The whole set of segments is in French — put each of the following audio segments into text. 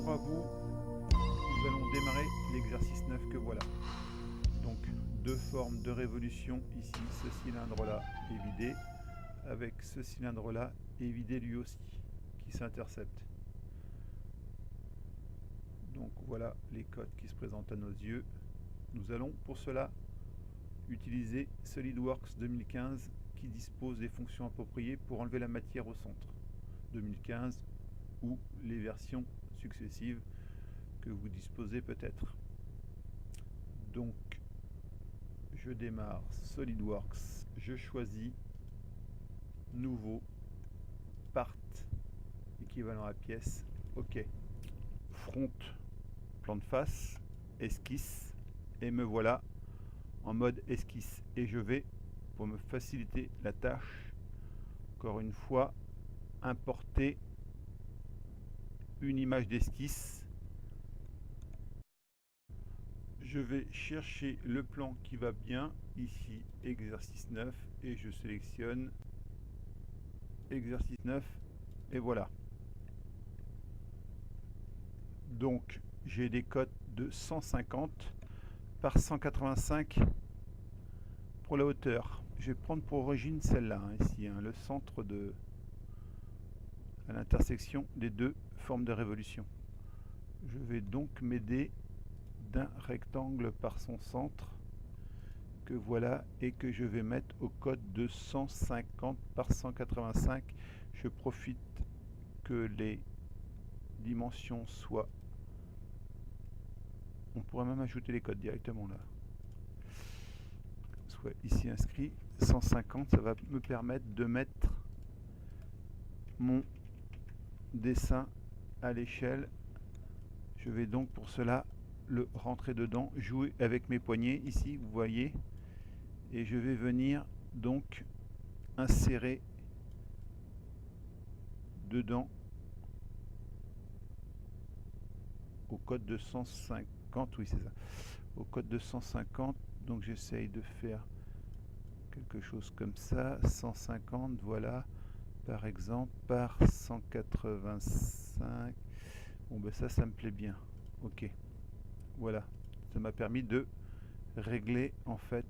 Bonjour à vous, nous allons démarrer l'exercice 9 que voilà. Donc deux formes de révolution ici, ce cylindre là est vidé, avec ce cylindre là est vidé lui aussi, qui s'interceptent. Donc voilà les codes qui se présentent à nos yeux. Nous allons pour cela utiliser SolidWorks 2015 qui dispose des fonctions appropriées pour enlever la matière au centre. 2015 ou les versions successives que vous disposez peut-être. Donc je démarre SolidWorks, je choisis nouveau, part, équivalent à pièce, ok. Front, plan de face, esquisse, et me voilà en mode esquisse. Et je vais, pour me faciliter la tâche, encore une fois, importer une image d'esquisse. Je vais chercher le plan qui va bien, ici exercice 9, et je sélectionne exercice 9, et voilà. Donc j'ai des cotes de 150 par 185 pour la hauteur. Je vais prendre pour origine celle-là, ici, le centre à l'intersection des deux formes de révolution. Je vais donc m'aider d'un rectangle par son centre que voilà et que je vais mettre au code de 150 par 185. Je profite que les dimensions soient... On pourrait même ajouter les codes directement là. Soit ici inscrit 150, ça va me permettre de mettre mon dessin à l'échelle. Je vais donc pour cela le rentrer dedans, jouer avec mes poignets ici, vous voyez, et je vais venir donc insérer dedans au code de 150, oui c'est ça, au code de 150, donc j'essaye de faire quelque chose comme ça, 150, voilà, par exemple, par 185, bon ben ça me plaît bien, ok. Voilà, ça m'a permis de régler en fait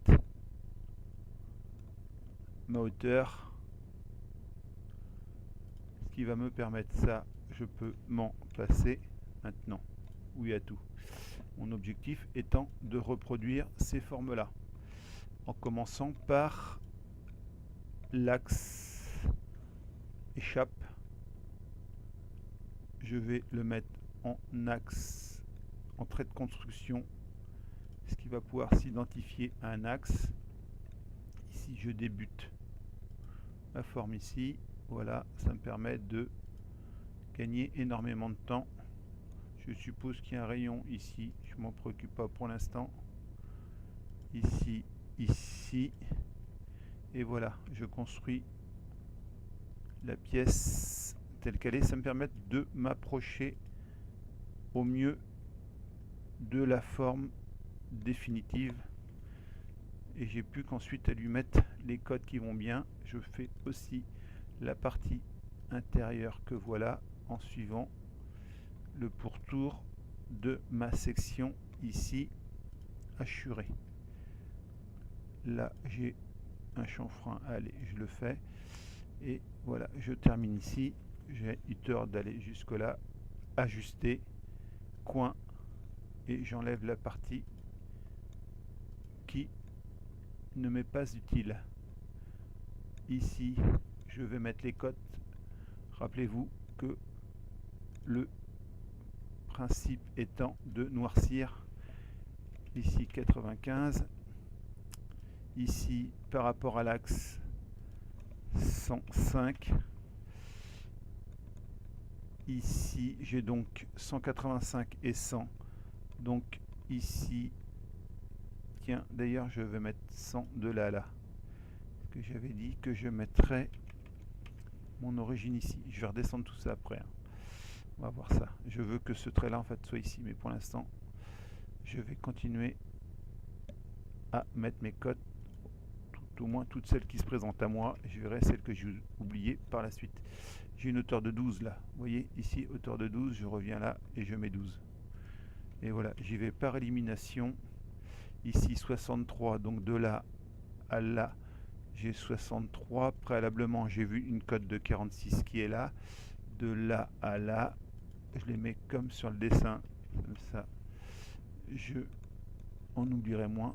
ma hauteur, ce qui va me permettre ça, je peux m'en passer maintenant, oui à tout. Mon objectif étant de reproduire ces formes-là, en commençant par l'axe échappe, je vais le mettre en axe, en trait de construction, ce qui va pouvoir s'identifier à un axe. Ici je débute ma forme ici, voilà, ça me permet de gagner énormément de temps. Je suppose qu'il y a un rayon ici, je ne m'en préoccupe pas pour l'instant, ici, ici, et voilà, je construis la pièce telle qu'elle est. Ça me permet de m'approcher au mieux de la forme définitive, et j'ai plus qu'ensuite à lui mettre les codes qui vont bien. Je fais aussi la partie intérieure que voilà, en suivant le pourtour de ma section ici hachurée. Là j'ai un chanfrein, allez je le fais, et voilà, je termine ici. J'ai eu tort d'aller jusque là, ajuster, coin, et j'enlève la partie qui ne m'est pas utile. Ici je vais mettre les cotes. Rappelez-vous que le principe étant de noircir ici 95, ici par rapport à l'axe 105, ici j'ai donc 185 et 100, donc ici, tiens d'ailleurs je vais mettre 100 de là à là, parce que j'avais dit que je mettrais mon origine ici. Je vais redescendre tout ça après, on va voir ça. Je veux que ce trait là en fait soit ici, mais pour l'instant je vais continuer à mettre mes cotes tout au moins toutes celles qui se présentent à moi. Je verrai celles que j'ai oubliées par la suite. J'ai une hauteur de 12 là. Vous voyez ici, hauteur de 12, je reviens là et je mets 12. Et voilà, j'y vais par élimination. Ici 63, donc de là à là, j'ai 63. Préalablement, j'ai vu une cote de 46 qui est là. De là à là, je les mets comme sur le dessin, comme ça. Je en oublierai moins.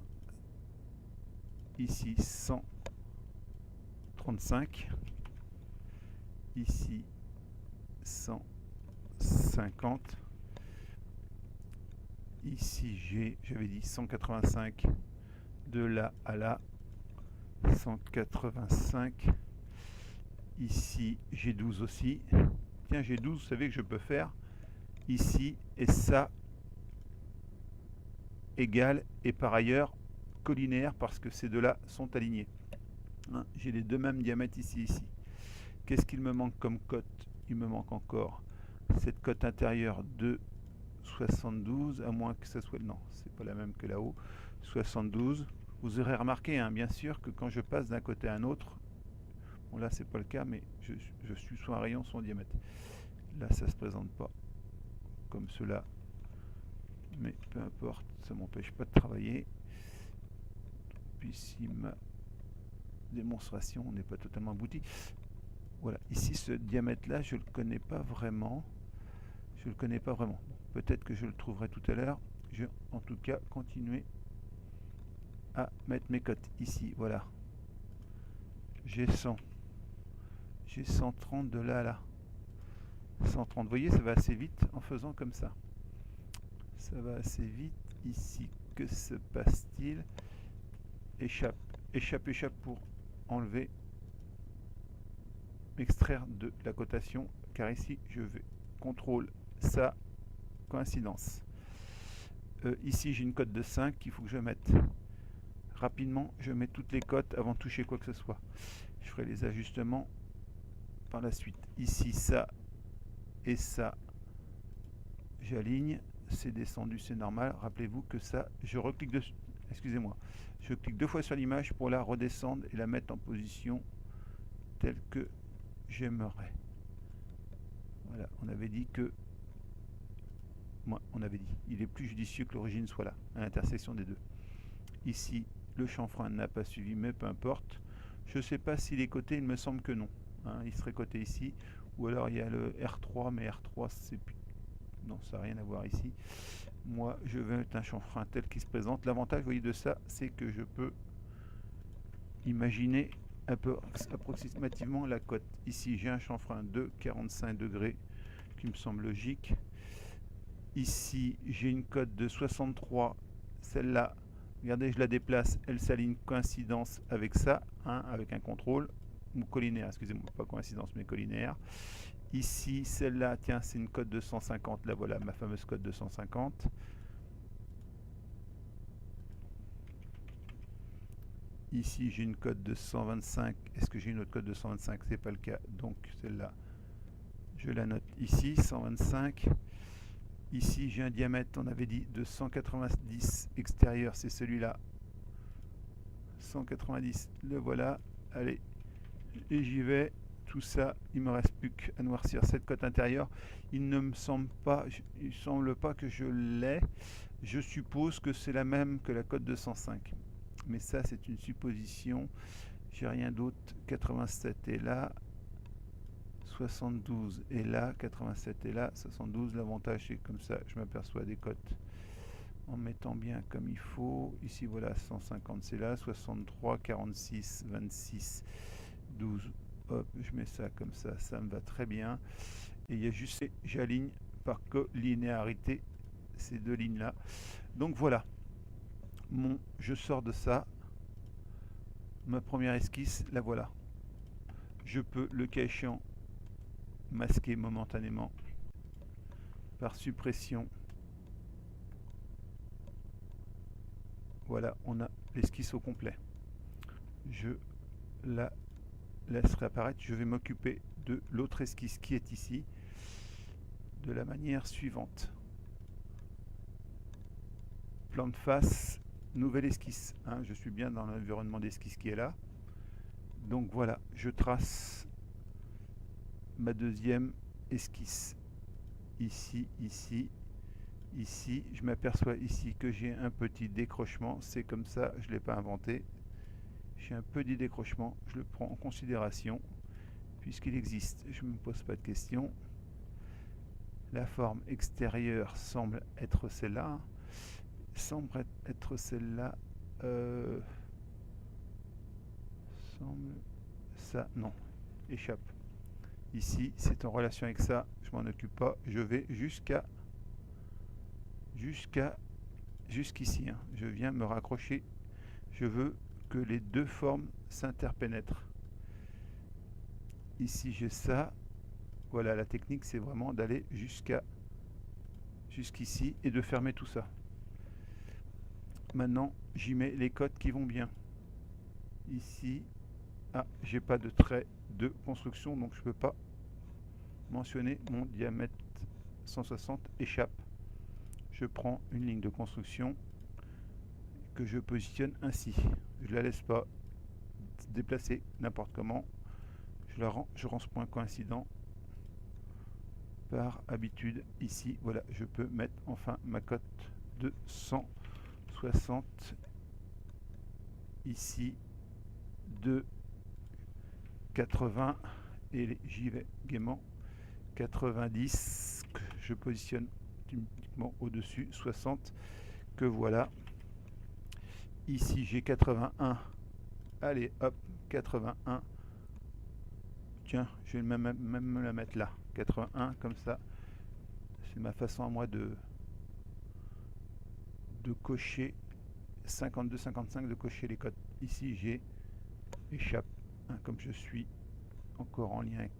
Ici 135. Ici 150. Ici j'avais dit 185. De là à là, 185. Ici j'ai 12 aussi. Tiens, j'ai 12, vous savez que je peux faire ici et ça égale et par ailleurs collinaire parce que ces deux-là sont alignés. Hein, j'ai les deux mêmes diamètres ici et ici. Qu'est-ce qu'il me manque comme cote? Il me manque encore cette cote intérieure de 72, à moins que ça soit... Non, c'est pas la même que là-haut. 72. Vous aurez remarqué, hein, bien sûr, que quand je passe d'un côté à un autre, bon là c'est pas le cas, mais je suis soit un rayon, soit un diamètre. Là ça se présente pas comme cela, mais peu importe, ça m'empêche pas de travailler. Puis si ma démonstration n'est pas totalement aboutie, voilà, ici ce diamètre là je le connais pas vraiment. Bon, peut-être que je le trouverai tout à l'heure. Je vais en tout cas continuer à mettre mes cotes ici. Voilà, j'ai 100, j'ai 130 de là à là, 130. Vous voyez, ça va assez vite en faisant comme ça. Ça va assez vite ici. Que se passe-t-il? Échappe, échappe, échappe pour enlever, m'extraire de la cotation, car ici je vais contrôle ça, coïncidence. Ici j'ai une cote de 5 qu'il faut que je mette. Rapidement, je mets toutes les cotes avant de toucher quoi que ce soit. Je ferai les ajustements par la suite. Ici ça et ça, j'aligne. C'est descendu, c'est normal. Rappelez-vous que ça, je reclique dessus. Excusez-moi. Je clique 2 fois sur l'image pour la redescendre et la mettre en position telle que j'aimerais. Voilà, on avait dit que... on avait dit, il est plus judicieux que l'origine soit là, à l'intersection des deux. Ici, le chanfrein n'a pas suivi, mais peu importe. Je ne sais pas s'il est coté, il me semble que non. Hein, il serait coté ici. Ou alors il y a le R3, mais R3, c'est... Non, ça n'a rien à voir ici. Moi, je vais mettre un chanfrein tel qu'il se présente. L'avantage, vous voyez, de ça, c'est que je peux imaginer un peu approximativement la cote. Ici, j'ai un chanfrein de 45 degrés qui me semble logique. Ici, j'ai une cote de 63. Celle-là, regardez, je la déplace. Elle s'aligne coïncidence avec ça, hein, avec un contrôle. Ou collinaire, excusez-moi, pas coïncidence, mais collinaire. Ici, celle-là, tiens, c'est une cote de 150. Là, voilà, ma fameuse cote de 150. Ici, j'ai une cote de 125. Est-ce que j'ai une autre cote de 125? C'est pas le cas. Donc, celle-là, je la note ici, 125. Ici, j'ai un diamètre, on avait dit, de 190 extérieur. C'est celui-là. 190, le voilà. Allez, et j'y vais. Tout ça, il me reste plus qu'à noircir cette cote intérieure. Il ne me semble pas, il semble pas que je l'ai. Je suppose que c'est la même que la cote de 105. Mais ça, c'est une supposition. J'ai rien d'autre. 87 est là. 72 est là. 87 est là. 72, l'avantage, c'est comme ça, je m'aperçois des cotes en mettant bien comme il faut. Ici, voilà, 150, c'est là. 63, 46, 26, 12. Hop, je mets ça comme ça me va très bien. Et il y a juste, j'aligne par collinéarité ces deux lignes là. Donc voilà, je sors de ça, ma première esquisse, la voilà. Je peux, le cas échéant, masquer momentanément par suppression. Voilà, on a l'esquisse au complet. Je la laisserai apparaître. Je vais m'occuper de l'autre esquisse qui est ici de la manière suivante. Plan de face, nouvelle esquisse. Hein, je suis bien dans l'environnement d'esquisse qui est là. Donc voilà, je trace ma deuxième esquisse. Ici, ici, ici. Je m'aperçois ici que j'ai un petit décrochement. C'est comme ça, je ne l'ai pas inventé. J'ai un petit décrochement, je le prends en considération. Puisqu'il existe, je ne me pose pas de questions. La forme extérieure semble être celle-là. Semble être celle-là. Semble... Ça, non. Échappe. Ici, c'est en relation avec ça. Je m'en occupe pas. Je vais jusqu'ici. Hein. Je viens me raccrocher. Je veux que les deux formes s'interpénètrent. Ici, j'ai ça. Voilà, la technique, c'est vraiment d'aller jusqu'ici et de fermer tout ça. Maintenant, j'y mets les codes qui vont bien. Ici, ah, j'ai pas de trait de construction, donc je peux pas mentionner mon diamètre 160 échappe. Je prends une ligne de construction que je positionne ainsi. Je la laisse pas se déplacer n'importe comment. Je rends ce point coïncident par habitude. Ici, voilà, je peux mettre enfin ma cote de 160. Ici, de 80 et j'y vais gaiement. 90 que je positionne uniquement au-dessus, 60 que voilà. Ici j'ai 81. Allez hop, 81. Tiens, je vais même me la mettre là. 81 comme ça. C'est ma façon à moi de cocher 52, 55, de cocher les codes. Ici j'ai échappe. Hein, comme je suis encore en lien avec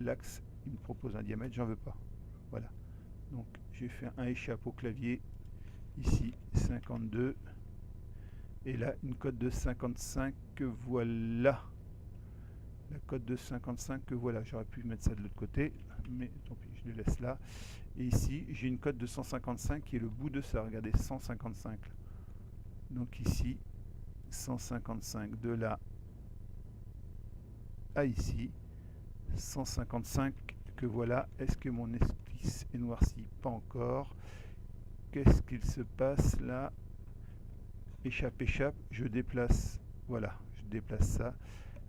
l'axe, il me propose un diamètre, j'en veux pas. Voilà. Donc j'ai fait un échappe au clavier. Ici 52. Et là une cote de 55 que voilà. La cote de 55 que voilà. J'aurais pu mettre ça de l'autre côté, mais tant pis, je le laisse là. Et ici j'ai une cote de 155 qui est le bout de ça. Regardez, 155. Donc ici 155 de là à ici 155 que voilà. Est-ce que mon esquisse est noircie? Pas encore. Qu'est-ce qu'il se passe là? Échappe, échappe, je déplace, voilà, je déplace ça.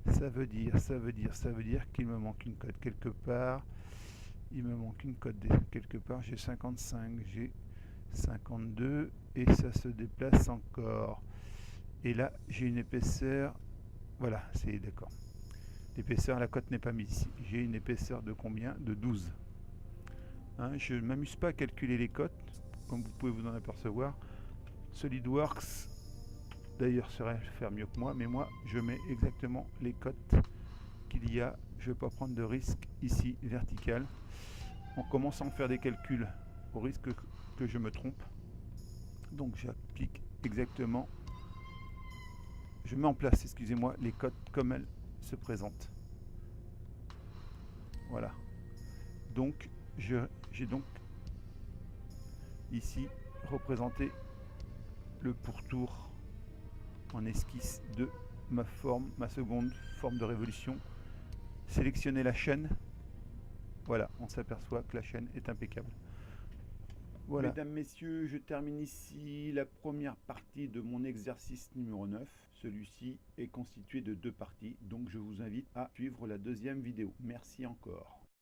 Ça veut dire qu'il me manque une cote quelque part. Il me manque une cote quelque part. J'ai 55, j'ai 52 et ça se déplace encore. Et là, j'ai une épaisseur, voilà, c'est d'accord. L'épaisseur, la cote n'est pas mise ici. J'ai une épaisseur de combien? De 12. Hein, je ne m'amuse pas à calculer les cotes, comme vous pouvez vous en apercevoir. SolidWorks, d'ailleurs, saurait faire mieux que moi, mais moi, je mets exactement les cotes qu'il y a. Je ne vais pas prendre de risque ici, vertical. En commençant à faire des calculs, au risque que je me trompe. Donc, j'applique exactement. Je mets en place, excusez-moi, les cotes comme elles se présentent. Voilà. Donc, j'ai donc ici représenté le pourtour en esquisse de ma forme, ma seconde forme de révolution. Sélectionner la chaîne. Voilà, on s'aperçoit que la chaîne est impeccable. Voilà. Mesdames, messieurs, je termine ici la première partie de mon exercice numéro 9. Celui-ci est constitué de 2 parties, donc je vous invite à suivre la deuxième vidéo. Merci encore.